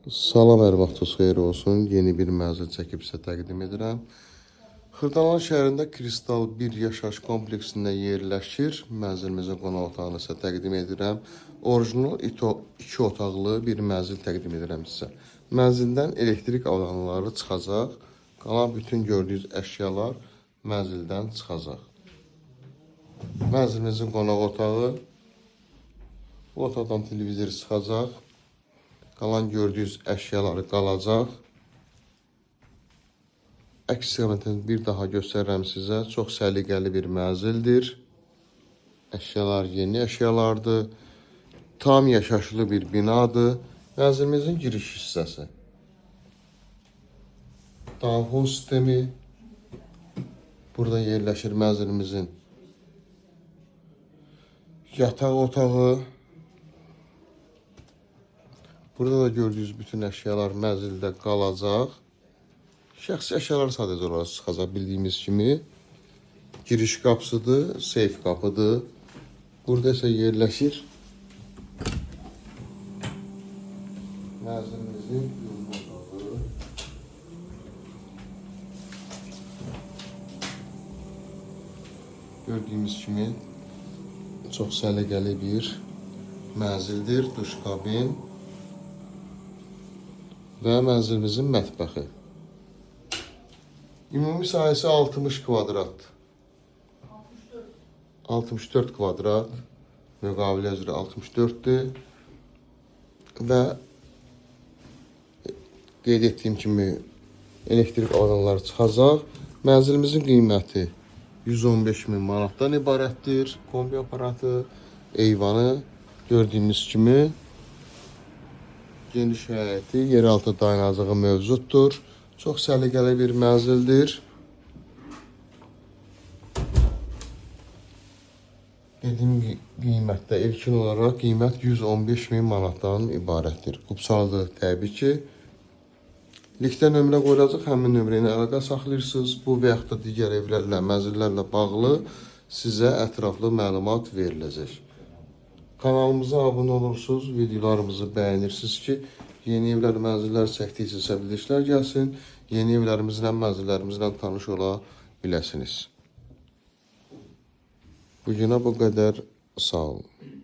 Salam, hər vaxtınız xeyir olsun. Yeni bir mənzil çəkib sizə təqdim edirəm. Xırdalan şəhərində Kristal 1 yaşayış kompleksində yerləşir. Mənzilimizin qonaq otağını sizə təqdim edirəm. Orijinal 2 otaqlı bir mənzil təqdim edirəm sizə. Mənzildən elektrik avadanlıqları çıxacaq. Qalan bütün gördüyünüz əşyalar mənzildən çıxacaq. Mənzilimizin qonaq otağı. Bu otaqdan televizor çıxacaq. Qalan gördüyünüz əşyaları qalacaq. Əks istiqamətini bir daha göstərirəm sizə. Çox səliqəli bir mənzildir. Əşyalar yeni əşyalardır. Tam yaşayışlı bir binadır. Mənzilimizin giriş hissəsi. Daxil sistemi. Burada yerləşir mənzilimizin yataq otağı. Burada da gördüyünüz bütün əşyalar mənzildə qalacaq. Şəxsi əşyalar sadəcə olaraq çıxacaq bildiyimiz kimi. Giriş qapısıdır, seyf qapıdır. Burada isə yerləşir mənzilimizin yumru otağı. Gördüyümüz kimi çox səliqəli bir mənzildir. Duş kabin və mənzilimizin mətbəxi. Ümumi sahəsi 60 kvadrat. 64 kvadrat. Müqavilə üzrə 64'dür. Və qeyd etdiyim kimi elektrik avadanlıqları çıxacaq. Mənzilimizin qiyməti 115.000 manatdan ibarətdir. Kombi aparatı, eyvanı gördüyünüz kimi geniş həyəti, yeraltı dayanacığı mövcuddur. Çox səliqəli bir mənzildir. Dediyim qiymətdə ilkin olaraq qiymət 115.000 manatdan ibarətdir. Qubçalıdır təbii ki. Linkdə nömrə qoyulacaq, həmin nömrə ilə əlaqə saxlayırsınız. Bu və yaxud da digər evlərlə, mənzillərlə bağlı sizə ətraflı məlumat veriləcək. Kanalımıza abunə olursunuz, videolarımızı bəyənirsiniz ki, yeni evlər, mənzillər çəkdikcə bildirişlər gəlsin, yeni evlərimizlə, mənzillərimizlə tanış ola biləsiniz. Bugünə bu qədər, sağ olun.